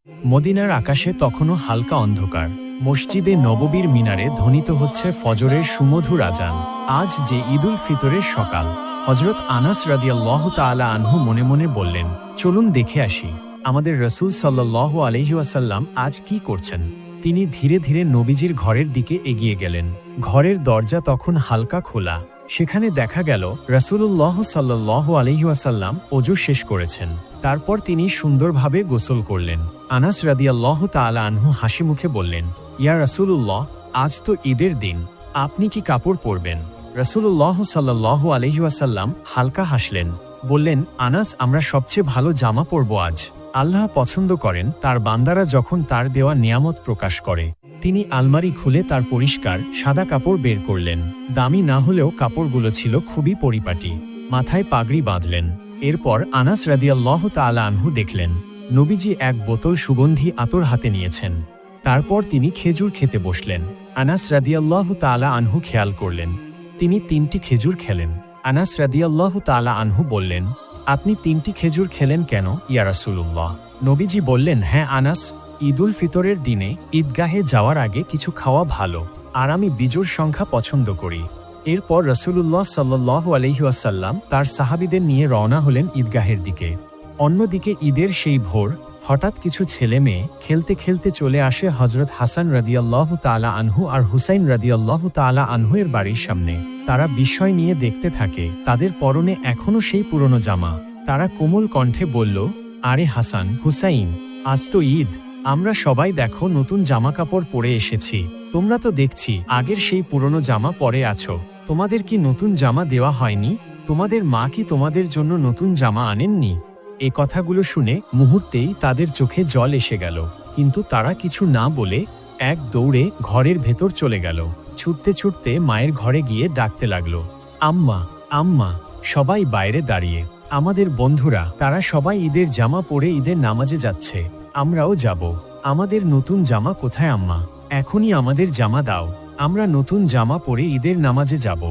মদিনার আকাশে তখনও হালকা অন্ধকার। মসজিদে নববীর মিনারে ধ্বনিত হচ্ছে ফজরের সুমধুর আজান। আজ যে ঈদুল ফিতরের সকাল। হজরত আনাস রাদিয়াল্লাহু তাআলা আনহু মনে মনে বললেন, চলুন দেখে আসি আমাদের রসূল সাল্লাল্লাহু আলাইহি ওয়াসাল্লাম আজ কি করছেন। তিনি ধীরে ধীরে নবীজির ঘরের দিকে এগিয়ে গেলেন। ঘরের দরজা তখন হালকা খোলা। সেখানে দেখা গেল রাসূলুল্লাহ সাল্লাল্লাহু আলাইহি ওয়াসাল্লাম ওযু শেষ করেছেন। তারপর তিনি সুন্দরভাবে গোসল করলেন। আনাস রাদিয়াল্লাহু তাআলা আনহু হাসি মুখে বললেন, ইয়া রাসূলুল্লাহ, আজ তো ঈদের দিন, আপনি কি কাপড় পরবেন? রাসূলুল্লাহ সাল্লাল্লাহু আলাইহি ওয়াসাল্লাম হালকা হাসলেন, বললেন, আনাস, আমরা সবচেয়ে ভালো জামা পরব আজ। আল্লাহ পছন্দ করেন তার বান্দারা যখন তার দেওয়া নিয়ামত প্রকাশ করে। তিনি আলমারি খুলে তার পরিষ্কার সাদা কাপড় বের করলেন। দামি না হলেও কাপড়গুলো ছিল খুবই পরিপাটি। মাথায় পাগড়ি বাঁধলেন। এরপর আনাস রাদিয়াল্লাহু তাআলা আনহু দেখলেন নবীজি এক বোতল সুগন্ধি আতর হাতে নিয়েছেন। তারপর তিনি খেজুর খেতে বসলেন। আনাস রাদিয়াল্লাহু তাআলা আনহু খেয়াল করলেন তিনি 3টি খেজুর খেলেন। আনাস রাদিয়াল্লাহু তাআলা আনহু বললেন, আপনি 3টি খেজুর খেলেন কেন ইয়া রাসূলুল্লাহ? নবীজি বললেন, হ্যাঁ আনাস, ঈদুল ফিতরের দিনে ঈদগাহে যাওয়ার আগে কিছু খাওয়া ভালো, আর আমি বিজোড় সংখ্যা পছন্দ করি। এরপর রাসূলুল্লাহ সাল্লাল্লাহু আলাইহি ওয়াসাল্লাম তার সাহাবীদের নিয়ে রওনা হলেন ঈদগাহের দিকে। অন্যদিকে ঈদের সেই ভোর হঠাৎ কিছু ছেলে মেয়ে খেলতে খেলতে চলে আসে হযরত হাসান রাদিয়াল্লাহু তাআলা আনহু আর হুসাইন রাদিয়াল্লাহু তাআলা আনহু এর বাড়ির সামনে। তারা বিস্ময় নিয়ে দেখতে থাকে তাদের পরনে এখনো সেই পুরনো জামা। তারা কোমল কণ্ঠে বলল, আরে হাসান, হুসাইন, আজ তো ঈদ, আমরা সবাই দেখো নতুন জামা কাপড় পরে এসেছি। তোমরা তো দেখছি আগের সেই পুরনো জামা পরে আছো। তোমাদের কি নতুন জামা দেওয়া হয়নি? তোমাদের মা কি তোমাদের জন্য নতুন জামা আনেননি? এ কথাগুলো শুনে মুহূর্তেই তাদের চোখে জল এসে গেল, কিন্তু তারা কিছু না বলে এক দৌড়ে ঘরের ভেতর চলে গেল। ছুটতে ছুটতে মায়ের ঘরে গিয়ে ডাকতে লাগলো, আম্মা, আম্মা। সবাই বাইরে দাঁড়িয়ে। আমাদের বন্ধুরা, তারা সবাই ঈদের জামা পরে ঈদের নামাজে যাচ্ছে, আমরাও যাব। আমাদের নতুন জামা কোথায় আম্মা? এখনই আমাদের জামা দাও, আমরা নতুন জামা পরে ঈদের নামাজে যাব।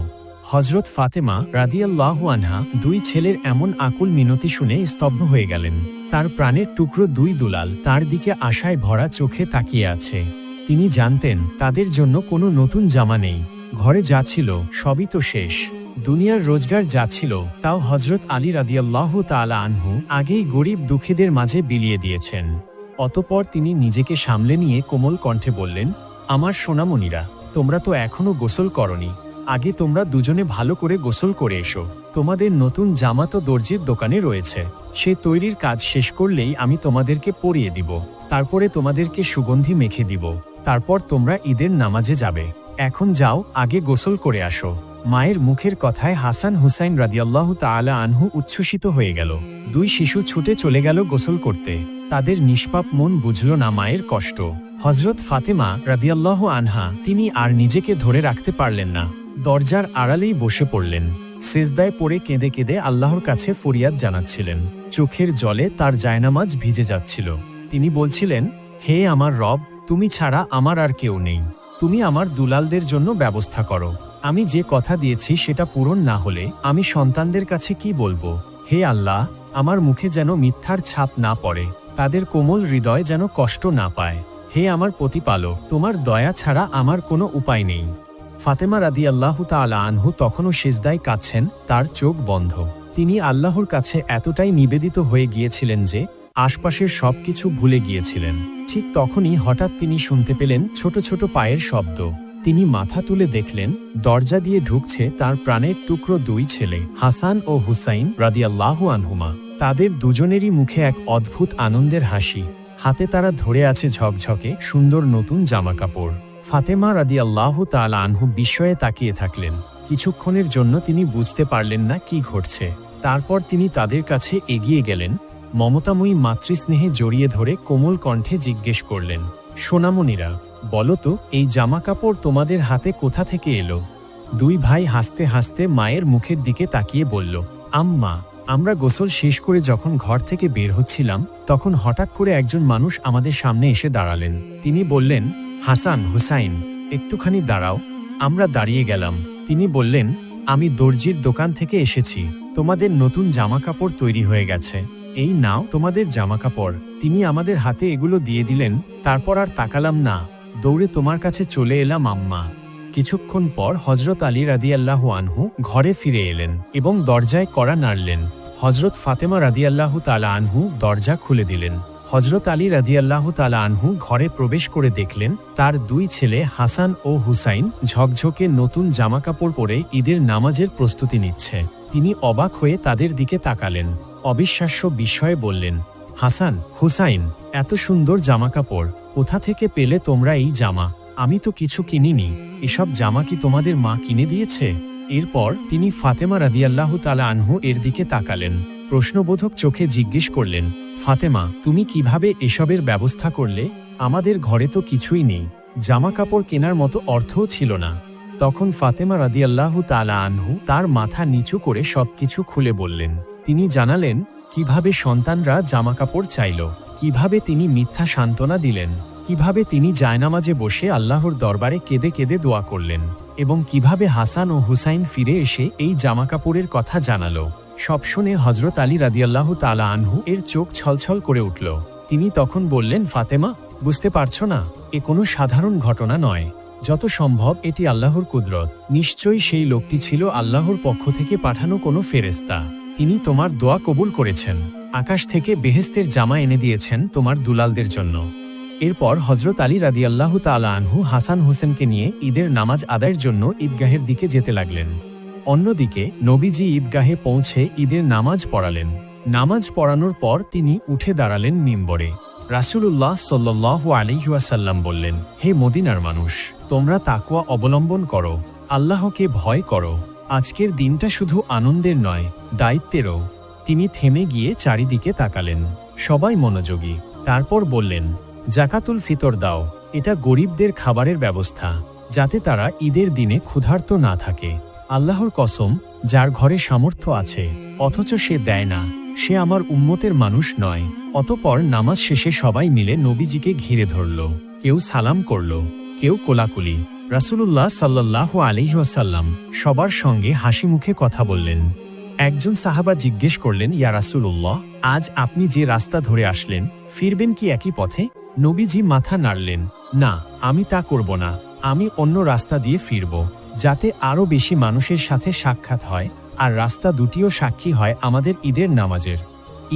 হযরত ফাতেমা রাদিয়াল্লাহু আনহা 2 ছেলের এমন আকুল মিনতি শুনে স্তব্ধ হয়ে গেলেন। তার প্রাণের টুকরো 2 দুলাল তার দিকে আশায় ভরা চোখে তাকিয়ে আছে। তিনি জানতেন তাদের জন্য কোনো নতুন জামা নেই। ঘরে যা ছিল সবই তো শেষ। দুনিয়ার রোজগার যা ছিল তাও হযরত আলী রাদিয়াল্লাহু তাআলা আনহু আগেই গরিব দুঃখীদের মাঝে বিলিয়ে দিয়েছেন। অতঃপর তিনি নিজেকে সামলে নিয়ে কোমল কণ্ঠে বললেন, আমার সোনামণিরা, তোমরা তো এখনো গোসল করনি। আগে তোমরা দুজনে ভালো করে গোসল করে এসো। তোমাদের নতুন জামা তো দর্জির দোকানে রয়েছে, সে তৈরির কাজ শেষ করলেই আমি তোমাদেরকে পরিয়ে দিব। তারপরে তোমাদেরকে সুগন্ধি মেখে দিব। তারপর তোমরা ঈদের নামাজে যাবে। এখন যাও, আগে গোসল করে আসো। মায়ের মুখের কথায় হাসান হুসাইন রাদিয়াল্লাহু তাআলা আনহু উচ্ছ্বসিত হয়ে গেল। 2 শিশু ছুটে চলে গেল গোসল করতে। তাদের নিষ্পাপ মন বুঝল না মায়ের কষ্ট। হযরত ফাতেমা রাদিয়াল্লাহু আনহা তিনি আর নিজেকে ধরে রাখতে পারলেন না। দরজার আড়ালেই বসে পড়লেন। সেজদায় পড়ে কেঁদে কেঁদে আল্লাহর কাছে ফরিয়াদ জানাচ্ছিলেন। চোখের জলে তার জায়নামাজ ভিজে যাচ্ছিল। তিনি বলছিলেন, হে আমার রব, তুমি ছাড়া আমার আর কেউ নেই। তুমি আমার দুলালদের জন্য ব্যবস্থা করো। আমি যে কথা দিয়েছি সেটা পূরণ না হলে আমি সন্তানদের কাছে কি বলবো? হে আল্লাহ, আমার মুখে যেন মিথ্যার ছাপ না পড়ে, তাদের কোমল হৃদয় যেন কষ্ট না পায়। হে আমার প্রতিপালক, তোমার দয়া ছাড়া আমার কোনো উপায় নেই। ফাতেমা রাদিয়াল্লাহু তাআলা আনহু তখনও সিজদায় কাঁদছেন, তার চোখ বন্ধ। তিনি আল্লাহর কাছে এতটাই নিবেদিত হয়ে গিয়েছিলেন যে আশপাশের সবকিছু ভুলে গিয়েছিলেন। ঠিক তখনই হঠাৎ তিনি শুনতে পেলেন ছোট ছোট পায়ের শব্দ। তিনি মাথা তুলে দেখলেন দরজা দিয়ে ঢুকছে তার প্রাণের টুকরো 2 ছেলে, হাসান ও হুসাইন রাদিয়াল্লাহু আনহুমা। তাদের দুজনেরই মুখে এক অদ্ভুত আনন্দের হাসি। হাতে তারা ধরে আছে ঝকঝকে সুন্দর নতুন জামাকাপড়। ফাতেমা রাদিয়াল্লাহু তাআলা আনহু বিস্ময়ে তাকিয়ে থাকলেন। কিছুক্ষণের জন্য তিনি বুঝতে পারলেন না কি ঘটছে। তারপর তিনি তাদের কাছে এগিয়ে গেলেন। মমতাময়ী মাতৃস্নেহে জড়িয়ে ধরে কোমল কণ্ঠে জিজ্ঞেস করলেন, সোনামণিরা, বলো তো এই জামাকাপড় তোমাদের হাতে কোথা থেকে এলো? 2 ভাই হাসতে হাসতে মায়ের মুখের দিকে তাকিয়ে বলল, আম্মা, আমরা গোসল শেষ করে যখন ঘর থেকে বের হচ্ছিলাম তখন হঠাৎ করে একজন মানুষ আমাদের সামনে এসে দাঁড়ালেন। তিনি বললেন, হাসান, হুসাইন, একটুখানি দাঁড়াও। আমরা দাঁড়িয়ে গেলাম। তিনি বললেন, আমি দর্জির দোকান থেকে এসেছি, তোমাদের নতুন জামাকাপড় তৈরি হয়ে গেছে। এই নাও তোমাদের জামাকাপড়। তিনি আমাদের হাতে এগুলো দিয়ে দিলেন, তারপর আর তাকালাম না, দৌড়ে তোমার কাছে চলে এলাম আম্মা। কিছুক্ষণ পর হজরত আলী রাদিয়াল্লাহু আনহু ঘরে ফিরে এলেন এবং দরজায় কড়া নাড়লেন। হজরত ফাতেমা রাদিয়াল্লাহু তাআলা আনহু দরজা খুলে দিলেন। হজরত আলী রাদিয়াল্লাহু তাআলা আনহু ঘরে প্রবেশ করে দেখলেন তার দুই ছেলে হাসান ও হুসাইন ঝকঝকে নতুন জামাকাপড় পরে ঈদের নামাজের প্রস্তুতি নিচ্ছে। তিনি অবাক হয়ে তাদের দিকে তাকালেন, অবিশ্বাস্য বিস্ময়ে বললেন, হাসান, হুসাইন, এত সুন্দর জামাকাপড় কোথা থেকে পেলে তোমরা এই জামা? আমি তো কিছু কিনিনি, এসব জামা কি তোমাদের মা কিনে দিয়েছে? এরপর তিনি ফাতেমা রাদিয়াল্লাহু তাআলা আনহু এর দিকে তাকালেন, প্রশ্নবোধক চোখে জিজ্ঞেস করলেন, ফাতেমা, তুমি কিভাবে এসবের ব্যবস্থা করলে? আমাদের ঘরে তো কিছুই নেই, জামা কাপড় কেনার মতো অর্থও ছিল না। তখন ফাতেমা রাদিয়াল্লাহু তাআলা আনহু তার মাথা নিচু করে সবকিছু খুলে বললেন। তিনি জানালেন কিভাবে সন্তানরা জামাকাপড় চাইল, কিভাবে তিনি মিথ্যা সান্ত্বনা দিলেন, কিভাবে তিনি জায়নামাজে বসে আল্লাহর দরবারে কেঁদে কেঁদে দোয়া করলেন, এবং কিভাবে হাসান ও হুসাইন ফিরে এসে এই জামাকাপড়ের কথা জানালো। সব শুনে হজরত আলী রাদিয়াল্লাহু তাআলা আনহু এর চোখ ছলছল করে উঠল। তিনি তখন বললেন, ফাতেমা, বুঝতে পারছো না, এ কোনো সাধারণ ঘটনা নয়, যত সম্ভব এটি আল্লাহর কুদরত। নিশ্চয়ই সেই লোকটি ছিল আল্লাহর পক্ষ থেকে পাঠানো কোনো ফেরেশতা। তিনি তোমার দোয়া কবুল করেছেন, আকাশ থেকে বেহেশতের জামা এনে দিয়েছেন তোমার দুলালদের জন্য। এরপর হজরত আলী রাদিয়াল্লাহু তাআলা আনহু হাসান হোসেনকে নিয়ে ঈদের নামাজ আদায়ের জন্য ঈদগাহের দিকে যেতে লাগলেন। অন্যদিকে নবীজি ঈদগাহে পৌঁছে ঈদের নামাজ পড়ালেন। নামাজ পড়ানোর পর তিনি উঠে দাঁড়ালেন মিম্বরে। রাসূলুল্লাহ সাল্লাল্লাহু আলাইহি ওয়াসাল্লাম বললেন, হে মদিনার মানুষ, তোমরা তাকওয়া অবলম্বন করো, আল্লাহকে ভয় করো। আজকের দিনটা শুধু আনন্দের নয়, দায়িত্বেরও। তিনি থেমে গিয়ে চারিদিকে তাকালেন, সবাই মনোযোগী। তারপর বললেন, জাকাতুল ফিতর দাও, এটা গরিবদের খাবারের ব্যবস্থা, যাতে তারা ঈদের দিনে ক্ষুধার্ত না থাকে। আল্লাহর কসম, যার ঘরে সামর্থ্য আছে অথচ সে দেয় না, সে আমার উম্মতের মানুষ নয়। অতঃপর নামাজ শেষে সবাই মিলে নবীজিকে ঘিরে ধরল, কেউ সালাম করল, কেউ কোলাকুলি। রাসূলুল্লাহ সাল্লাল্লাহু আলাইহি ওয়াসাল্লাম সবার সঙ্গে হাসি মুখে কথা বললেন। একজন সাহাবা জিজ্ঞেস করলেন, ইয়া রাসূলুল্লাহ, আজ আপনি যে রাস্তা ধরে আসলেন, ফিরবেন কি একই পথে? নবীজি মাথা নাড়লেন, না, আমি তা করব না, আমি অন্য রাস্তা দিয়ে ফিরব, যাতে আরও বেশি মানুষের সাথে সাক্ষাৎ হয়, আর রাস্তা দুটিও সাক্ষী হয় আমাদের ঈদের নামাজের।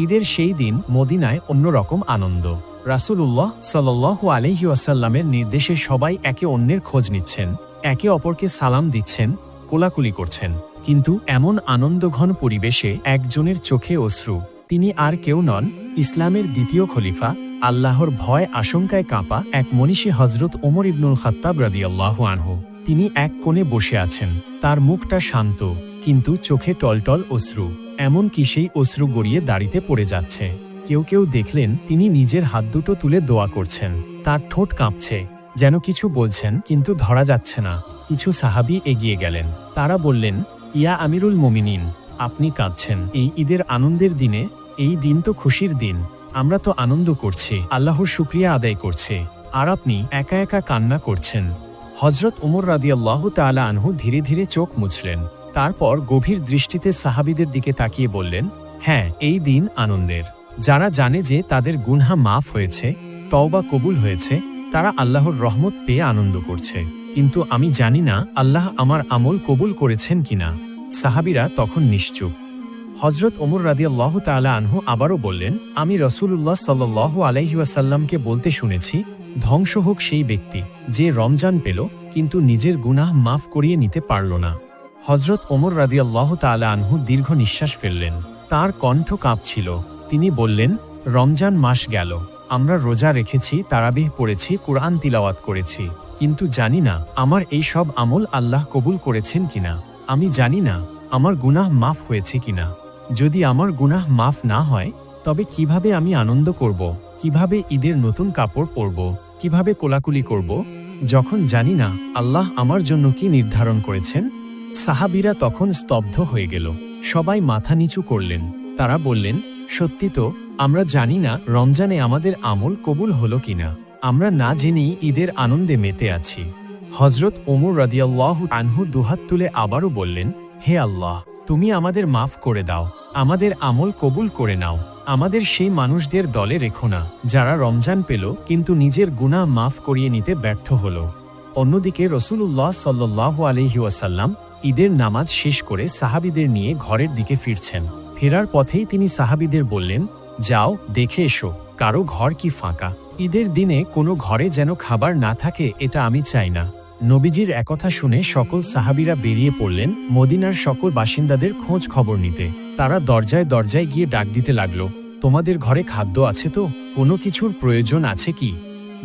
ঈদের সেই দিন মদিনায় অন্যরকম আনন্দ। রাসূলুল্লাহ সাল্লাল্লাহু আলাইহি ওয়াসাল্লামের নির্দেশে সবাই একে অন্যের খোঁজ নিচ্ছেন, একে অপরকে সালাম দিচ্ছেন, কোলাকুলি করছেন। কিন্তু এমন আনন্দঘন পরিবেশে একজনের চোখে অশ্রু। তিনি আর কেউ নন, ইসলামের দ্বিতীয় খলিফা, আল্লাহর ভয় আশঙ্কায় কাঁপা এক মনীষী হজরত ওমর ইবনুল খাত্তাব রাদিয়াল্লাহু আনহু। তিনি এক কোণে বসে আছেন, তার মুখটা শান্ত, কিন্তু চোখে টলটল অশ্রু, এমনকি সেই অশ্রু গড়িয়ে দাড়িতে পড়ে যাচ্ছে। কেউ কেউ দেখলেন তিনি নিজের হাত দুটো তুলে দোয়া করছেন, তার ঠোঁট কাঁপছে, যেন কিছু বলছেন কিন্তু ধরা যাচ্ছে না। কিছু সাহাবী এগিয়ে গেলেন, তারা বললেন, ইয়া আমিরুল মুমিনিন, আপনি কাঁদছেন এই ঈদের আনন্দের দিনে? এই দিন তো খুশির দিন, আমরা তো আনন্দ করছি, আল্লাহর শুকরিয়া আদায় করছি, আর আপনি একা একা কান্না করছেন। হজরত ওমর রাদিয়াল্লাহু তাআলা আনহু ধীরে ধীরে চোখ মুছলেন, তারপর গভীর দৃষ্টিতে সাহাবীদের দিকে তাকিয়ে বললেন, হ্যাঁ, এই দিন আনন্দের। যারা জানে যে তাদের গুনহা মাফ হয়েছে, তওবা কবুল হয়েছে, তারা আল্লাহর রহমত পেয়ে আনন্দ করছে। কিন্তু আমি জানি না আল্লাহ আমার আমল কবুল করেছেন কিনা। সাহাবীরা তখন নিশ্চুপ। হজরত ওমর রাদিয়াল্লাহু তাআলা আনহু আবারও বললেন, আমি রাসূলুল্লাহ সাল্লাল্লাহু আলাইহি ওয়াসাল্লামকে বলতে শুনেছি, ধ্বংস হোক সেই ব্যক্তি যে রমজান পেল কিন্তু নিজের গুনাহ মাফ করিয়ে নিতে পারল না। হজরত ওমর রাদিয়াল্লাহু তাআলা আনহু দীর্ঘ নিঃশ্বাস ফেললেন, তার কণ্ঠ কাঁপছিল। তিনি বললেন, রমজান মাস গেল, আমরা রোজা রেখেছি, তারাবিহ পড়েছি, কুরআন তিলাওয়াত করেছি, কিন্তু জানি না আমার এই সব আমল আল্লাহ কবুল করেছেন কিনা। আমি জানি না আমার গুনাহ মাফ হয়েছে কিনা। যদি আমার গুনাহ মাফ না হয়, তবে কিভাবে আমি আনন্দ করব, কিভাবে ঈদের নতুন কাপড় পরব, কিভাবে কোলাকুলি করব, যখন জানি না আল্লাহ আমার জন্য কি নির্ধারণ করেছেন? সাহাবীরা তখন স্তব্ধ হয়ে গেল, সবাই মাথা নিচু করলেন। তারা বললেন, সত্যি তো, আমরা জানি না রমজানে আমাদের আমল কবুল হলো কিনা, আমরা না জেনেই ঈদের আনন্দে মেতে আছি। হজরত ওমর রাদিয়াল্লাহু আনহু দুহাত তুলে আবারও বললেন, হে আল্লাহ, তুমি আমাদের মাফ করে দাও, আমাদের আমল কবুল করে নাও। আমাদের সেই মানুষদের দলে রেখো না যারা রমজান পেল কিন্তু নিজের গুনাহ মাফ করিয়ে নিতে ব্যর্থ হল। অন্যদিকে রাসূলুল্লাহ সাল্লাল্লাহু আলাইহি ওয়াসাল্লাম ঈদের নামাজ শেষ করে সাহাবীদের নিয়ে ঘরের দিকে ফিরছেন। ফেরার পথেই তিনি সাহাবীদের বললেন, যাও দেখে এসো কারো ঘর কি ফাঁকা। ঈদের দিনে কোনো ঘরে যেন খাবার না থাকে, এটা আমি চাই না। নবীজির একথা শুনে সকল সাহাবীরা বেরিয়ে পড়লেন মদিনার সকল বাসিন্দাদের খোঁজ খবর নিতে। তারা দরজায় দরজায় গিয়ে ডাক দিতে লাগলো, তোমাদের ঘরে খাদ্য আছে তো? কোনো কিছুর প্রয়োজন আছে কি?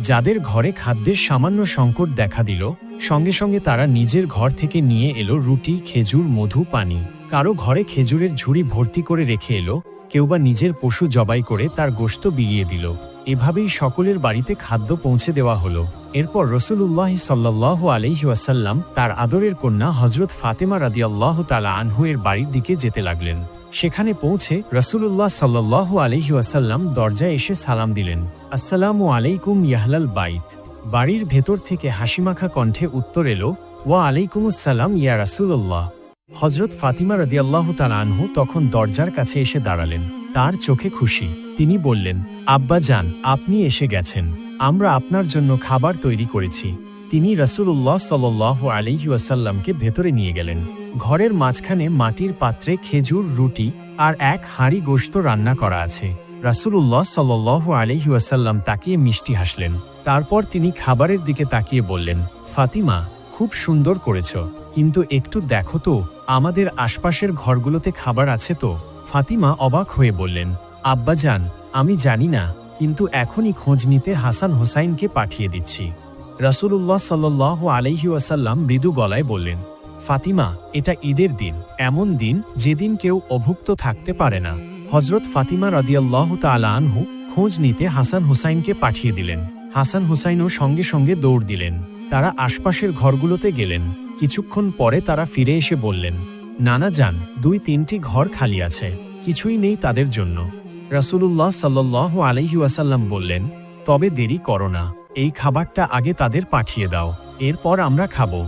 যাদের ঘরে খাদ্যের সামান্য সংকট দেখা দিল, সঙ্গে সঙ্গে তারা নিজের ঘর থেকে নিয়ে এলো রুটি, খেজুর, মধু, পানি। কারো ঘরে খেজুরের ঝুড়ি ভর্তি করে রেখে এলো, কেউ বা নিজের পশু জবাই করে তার গোশত বিলিয়ে দিল। এভাবেই সকলের বাড়িতে খাদ্য পৌঁছে দেওয়া হলো। এরপর রাসূলুল্লাহ সাল্লাল্লাহু আলাইহি ওয়াসাল্লাম তার আদরের কন্যা হযরত ফাতেমা রাদিয়াল্লাহু তাআলা আনহু এর বাড়ির দিকে যেতে লাগলেন। সেখানে পৌঁছে রাসূলুল্লাহ সাল্লাল্লাহু আলাইহি ওয়াসাল্লাম দরজায় এসে সালাম দিলেন, আসসালামু আলাইকুম ইয়াহলাল বাইত। বাড়ির ভেতর থেকে হাসিমাখা কণ্ঠে উত্তর এলো, ওয়া আলাইকুমুস সালাম ইয়া রাসূলুল্লাহ। হযরত ফাতিমা রাদিয়াল্লাহু তাআলা আনহু তখন দরজার কাছে এসে দাঁড়ালেন। তার চোখে খুশি। তিনি বললেন, আব্বা যান, আপনি এসে গেছেন। আমরা আপনার জন্য খাবার তৈরি করেছি। তিনি রাসূলুল্লাহ সাল্লাল্লাহু আলাইহি ওয়াসাল্লামকে ভেতরে নিয়ে গেলেন। ঘরের মাঝখানে মাটির পাত্রে খেজুর, রুটি আর এক হাঁড়ি গোশত রান্না করা আছে। রাসূলুল্লাহ সাল্লাল্লাহু আলাইহি ওয়াসাল্লাম তাকিয়ে মিষ্টি হাসলেন। তারপর তিনি খাবারের দিকে তাকিয়ে বললেন, ফাতিমা, খুব সুন্দর করেছ, কিন্তু একটু দেখো তো আমাদের আশপাশের ঘরগুলোতে খাবার আছে তো? ফাতিমা অবাক হয়ে বললেন, আব্বাজান, আমি জানি না, কিন্তু এখনই খোঁজ নিতে হাসান হোসাইনকে পাঠিয়ে দিচ্ছি। রাসূলুল্লাহ সাল্লাল্লাহু আলাইহি ওয়াসাল্লাম মৃদু গলায় বললেন, ফাতিমা, এটা ঈদের দিন, এমন দিন যেদিন কেউ অভুক্ত থাকতে পারে না। হযরত ফাতিমা রাদিয়াল্লাহু তাআলা আনহু খোঁজ নিতে হাসান হোসাইনকে পাঠিয়ে দিলেন। হাসান হোসাইনও সঙ্গে সঙ্গে দৌড় দিলেন। তারা আশপাশের ঘরগুলোতে গেলেন। কিছুক্ষণ পরে তারা ফিরে এসে বললেন, নানা যান, 2-3টি ঘর খালি আছে, কিছুই নেই তাদের জন্য। রাসূলুল্লাহ সাল্লাল্লাহু আলাইহি ওয়াসাল্লাম বললেন, তবে দেরি করো না, এই খাবারটা আগে তাদের পাঠিয়ে দাও, এরপর আমরা খাবো।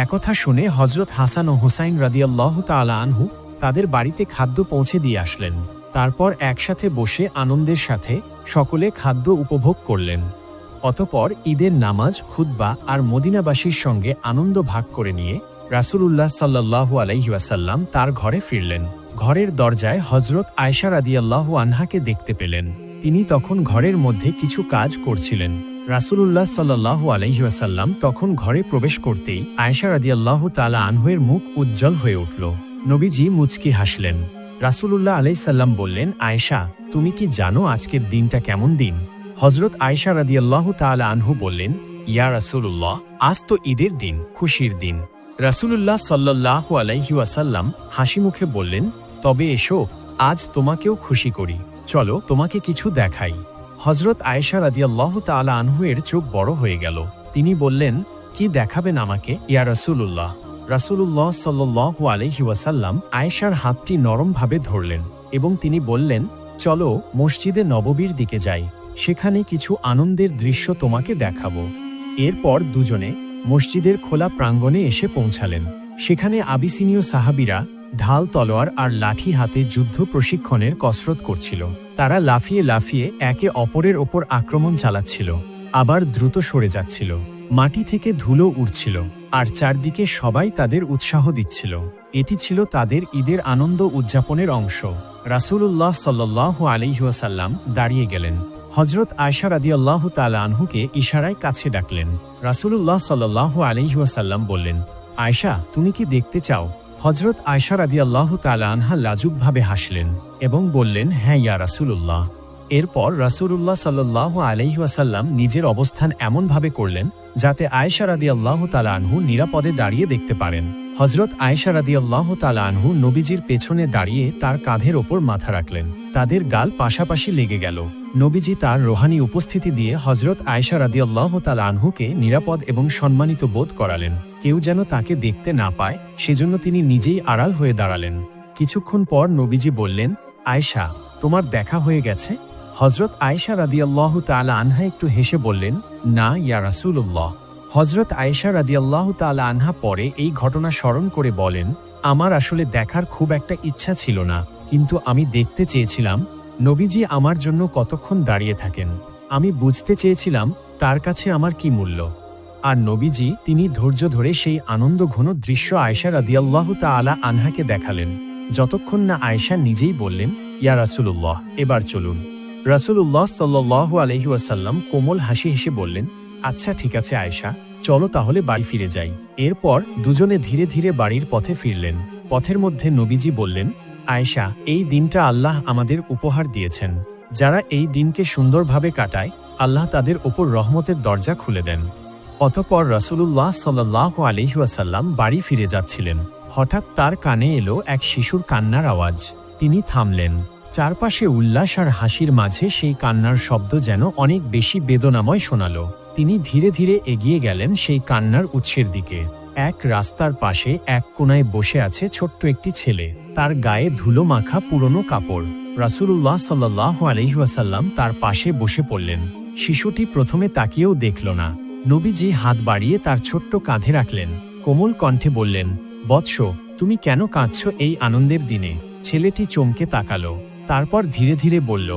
একথা শুনে হযরত হাসান ও হুসাইন রাদিয়াল্লাহু তাআলা আনহু তাদের বাড়িতে খাদ্য পৌঁছে দিয়ে আসলেন। তারপর একসাথে বসে আনন্দের সাথে সকলে খাদ্য উপভোগ করলেন। অতঃপর ঈদের নামাজ, খুতবা আর মদিনাবাসীর সঙ্গে আনন্দ ভাগ করে নিয়ে রাসূলুল্লাহ সাল্লাল্লাহু আলাইহি ওয়াসাল্লাম তার ঘরে ফিরলেন। ঘরের দরজায় হযরত আয়েশা রাদিয়াল্লাহু আনহাকে দেখতে পেলেন। তিনি তখন ঘরের মধ্যে কিছু কাজ করছিলেন। রাসূলুল্লাহ সাল্লাল্লাহু আলাইহি ওয়াসাল্লাম তখন ঘরে প্রবেশ করতেই আয়েশা রাদিয়াল্লাহু তাআলা আনহুর মুখ উজ্জ্বল হয়ে উঠল। নবীজি মুচকি হাসলেন। রাসূলুল্লাহ আলাইহিস সালাম বললেন, আয়েশা, তুমি কি জানো আজকের দিনটা কেমন দিন? হযরত আয়েশা রাদিয়াল্লাহু তাআলা আনহু বললেন, ইয়া রাসূলুল্লাহ, আজ তো ঈদের দিন, খুশির দিন। রাসূলুল্লাহ সাল্লাল্লাহু আলাইহি ওয়াসাল্লাম হাসিমুখে বললেন, তবে এসো, আজ তোমাকেও খুশি করি, চলো তোমাকে কিছু দেখাই। হযরত আয়েশা রাদিয়াল্লাহু তাআলা আনহুর চোখ বড় হয়ে গেল। তিনি বললেন, কি দেখাবেন আমাকে ইয়া রাসূলুল্লাহ? রাসূলুল্লাহ সাল্লাল্লাহু আলাইহি ওয়াসাল্লাম আয়েশার হাতটি নরমভাবে ধরলেন এবং তিনি বললেন, চলো মসজিদে নববীর দিকে যাই, সেখানে কিছু আনন্দের দৃশ্য তোমাকে দেখাবো। এরপর দুজনে মসজিদের খোলা প্রাঙ্গণে এসে পৌঁছালেন। সেখানে আবিসিনীয় সাহাবীরা ঢাল, তলোয়ার আর লাঠি হাতে যুদ্ধ প্রশিক্ষণের কসরত করছিল। তারা লাফিয়ে লাফিয়ে একে অপরের ওপর আক্রমণ চালাচ্ছিল, আবার দ্রুত সরে যাচ্ছিল। মাটি থেকে ধুলো উড়ছিল আর চারদিকে সবাই তাদের উৎসাহ দিচ্ছিল। এটি ছিল তাদের ঈদের আনন্দ উদযাপনের অংশ। রাসূলুল্লাহ সাল্লাল্লাহু আলাইহি ওয়াসাল্লাম দাঁড়িয়ে গেলেন। হযরত আয়েশা রাদিয়াল্লাহু তাআলা আনহুকে ইশারায় কাছে ডাকলেন। রাসূলুল্লাহ সাল্লাল্লাহু আলাইহি ওয়াসাল্লাম বললেন, আয়েশা, তুমি কি দেখতে চাও? হযরত আয়েশা রাদিয়াল্লাহু তাআলা আনহা লাজুকভাবে হাসলেন এবং বললেন, হ্যাঁ ইয়া রাসূলুল্লাহ। এরপর রাসূলুল্লাহ সাল্লাল্লাহু আলাইহি ওয়াসাল্লাম নিজের অবস্থান এমনভাবে করলেন যাতে আয়েশা রাদিয়াল্লাহু তাআলা আনহু নিরাপদে দাঁড়িয়ে দেখতে পারেন। হযরত আয়েশা রাদিয়াল্লাহু তাআলা আনহু নবীজির পেছনে দাঁড়িয়ে তার কাঁধের ওপর মাথা রাখলেন। তাদের গাল পাশাপাশি লেগে গেল। নবীজি তার রোহানি উপস্থিতি দিয়ে হযরত আয়েশা রাদিয়াল্লাহু তাআলা আনহুকে নিরাপদ এবং সম্মানিত বোধ করালেন। কেউ যেন তাকে দেখতে না পায়, সেজন্য তিনি নিজেই আড়াল হয়ে দাঁড়ালেন। কিছুক্ষণ পর নবীজি বললেন, আয়েশা, তোমার দেখা হয়ে গেছে? হযরত আয়েশা রাদিয়াল্লাহু তাআলা আনহা একটু হেসে বললেন, না ইয়া রাসূলুল্লাহ। হযরত আয়েশা রাদিয়াল্লাহু তাআলা আনহা পরে এই ঘটনা স্মরণ করে বলেন, আমার আসলে দেখার খুব একটা ইচ্ছা ছিল না, কিন্তু আমি দেখতে চেয়েছিলাম নবীজি আমার জন্য কতক্ষণ দাঁড়িয়ে থাকেন। আমি বুঝতে চেয়েছিলাম তার কাছে আমার কি মূল্য। আর নবীজি তিনি ধৈর্য ধরে সেই আনন্দঘন দৃশ্য আয়েশা রাদিয়াল্লাহু তাআলা আনহাকে দেখালেন, যতক্ষণ না আয়েশা নিজেই বললেন, ইয়া রাসূলুল্লাহ, এবার চলুন। রাসূলুল্লাহ সাল্লাল্লাহু আলাইহি ওয়াসাল্লাম কোমল হাসি হেসে বললেন, আচ্ছা ঠিক আছে আয়েশা, চলো তাহলে বাড়ি ফিরে যাই। এরপর দুজনে ধীরে ধীরে বাড়ির পথে ফিরলেন। পথের মধ্যে নবীজি বললেন, আয়েশা, এই দিনটা আল্লাহ আমাদের উপহার দিয়েছেন। যারা এই দিনকে সুন্দরভাবে কাটায়, আল্লাহ তাদের ওপর রহমতের দরজা খুলে দেন। অতঃপর রাসূলুল্লাহ সাল্লাল্লাহু আলাইহি ওয়াসাল্লাম বাড়ি ফিরে যাচ্ছিলেন। হঠাৎ তার কানে এলো এক শিশুর কান্নার আওয়াজ। তিনি থামলেন। চারপাশে উল্লাস আর হাসির মাঝে সেই কান্নার শব্দ যেন অনেক বেশি বেদনাময় শোনালো। তিনি ধীরে ধীরে এগিয়ে গেলেন সেই কান্নার উৎসের দিকে। এক রাস্তার পাশে এক কোণায় বসে আছে ছোট্ট একটি ছেলে। তার গায়ে ধুলো মাখা পুরনো কাপড়। রাসূলুল্লাহ সাল্লাল্লাহু আলাইহি ওয়াসাল্লাম তার পাশে বসে পড়লেন। শিশুটি প্রথমে তাকিয়েও দেখল না। নবীজি হাত বাড়িয়ে তার ছোট্ট কাঁধে রাখলেন। কোমল কণ্ঠে বললেন, বৎস, তুমি কেন কাঁদছ এই আনন্দের দিনে? ছেলেটি চমকে তাকালো। তারপর ধীরে ধীরে বলল,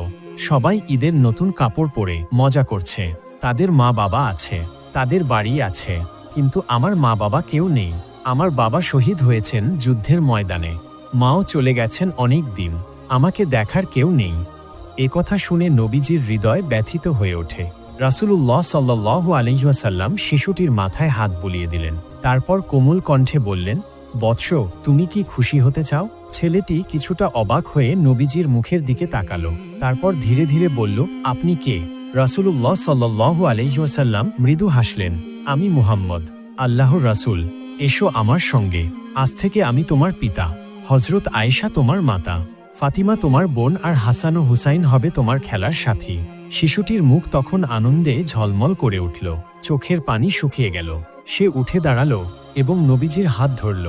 সবাই ঈদের নতুন কাপড় পরে মজা করছে। তাদের মা বাবা আছে, তাদের বাড়ি আছে, কিন্তু আমার মা বাবা কেউ নেই। আমার বাবা শহীদ হয়েছেন যুদ্ধের ময়দানে, মাও চলে গেছেন অনেক দিন, আমাকে দেখার কেউ নেই। একথা শুনে নবীজির হৃদয় ব্যথিত হয়ে ওঠে। রাসূলুল্লাহ সাল্লাল্লাহু আলাইহি ওয়াসাল্লাম শিশুটির মাথায় হাত বুলিয়ে দিলেন। তারপর কোমল কণ্ঠে বললেন, বৎস, তুমি কি খুশি হতে চাও? ছেলেটি কিছুটা অবাক হয়ে নবীজির মুখের দিকে তাকালো। তারপর ধীরে ধীরে বলল, আপনি কে? রাসূলুল্লাহ সাল্লাল্লাহু আলাইহি ওয়াসাল্লাম মৃদু হাসলেন, আমি মুহাম্মদ, আল্লাহর রাসূল। এসো আমার সঙ্গে। আজ থেকে আমি তোমার পিতা। হযরত আয়েশা তোমার মাতা, ফাতিমা তোমার বোন, আর হাসান ও হুসাইন হবে তোমার খেলার সাথী। শিশুটির মুখ তখন আনন্দে ঝলমল করে উঠল। চোখের পানি শুকিয়ে গেল। সে উঠে দাঁড়ালো এবং নবীজির হাত ধরল।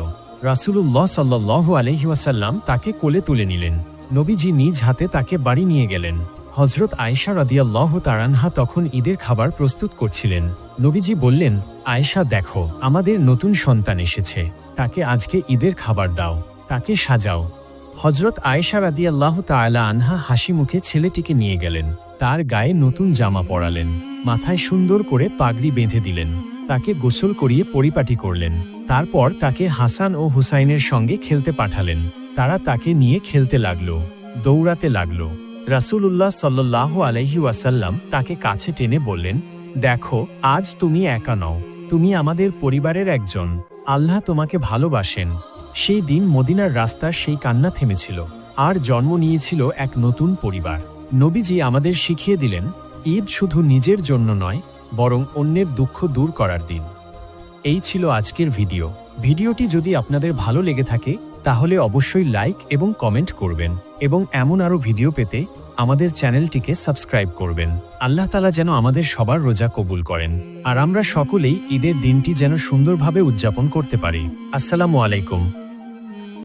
রাসূলুল্লাহ সাল্লাল্লাহু আলাইহি ওয়াসাল্লাম তাকে কোলে তুলে নিলেন। নবীজি নিজ হাতে তাকে বাড়ি নিয়ে গেলেন। হযরত আয়েশা রাদিয়াল্লাহু তাআলা আনহা তখন ঈদের খাবার প্রস্তুত করছিলেন। নবীজি বললেন, আয়েশা, দেখো, আমাদের নতুন সন্তান এসেছে, তাকে আজকে ঈদের খাবার দাও, তাকে সাজাও। হযরত আয়েশা রাদিয়াল্লাহু তাআলা আনহা হাসি মুখে ছেলেটিকে নিয়ে গেলেন। তার গায়ে নতুন জামা পরালেন, মাথায় সুন্দর করে পাগড়ি বেঁধে দিলেন, তাকে গোসল করিয়ে পরিপাটি করলেন। তারপর তাকে হাসান ও হুসাইনের সঙ্গে খেলতে পাঠালেন। তারা তাকে নিয়ে খেলতে লাগলো, দৌড়াতে লাগলো। রাসূলুল্লাহ সাল্লাল্লাহু আলাইহি ওয়াসাল্লাম তাকে কাছে টেনে বললেন, দেখো, আজ তুমি একা নও, তুমি আমাদের পরিবারের একজন। আল্লাহ তোমাকে ভালোবাসেন। সেই দিন মদিনার রাস্তার সেই কান্না থেমেছিল, আর জন্ম নিয়েছিল এক নতুন পরিবার। নবীজি আমাদের শিখিয়ে দিলেন, ঈদ শুধু নিজের জন্য নয়, বরং অন্যের দুঃখ দূর করার দিন। এই ছিল আজকের ভিডিওটি যদি আপনাদের ভালো লেগে থাকে তাহলে অবশ্যই লাইক এবং কমেন্ট করবেন, এবং এমন আরও ভিডিও পেতে আমাদের চ্যানেলটিকে সাবস্ক্রাইব করবেন। আল্লাহ তাআলা যেন আমাদের সবার রোজা কবুল করেন, আর আমরা সকলেই ঈদের দিনটি যেন সুন্দরভাবে উদযাপন করতে পারি। আসসালামু আলাইকুম।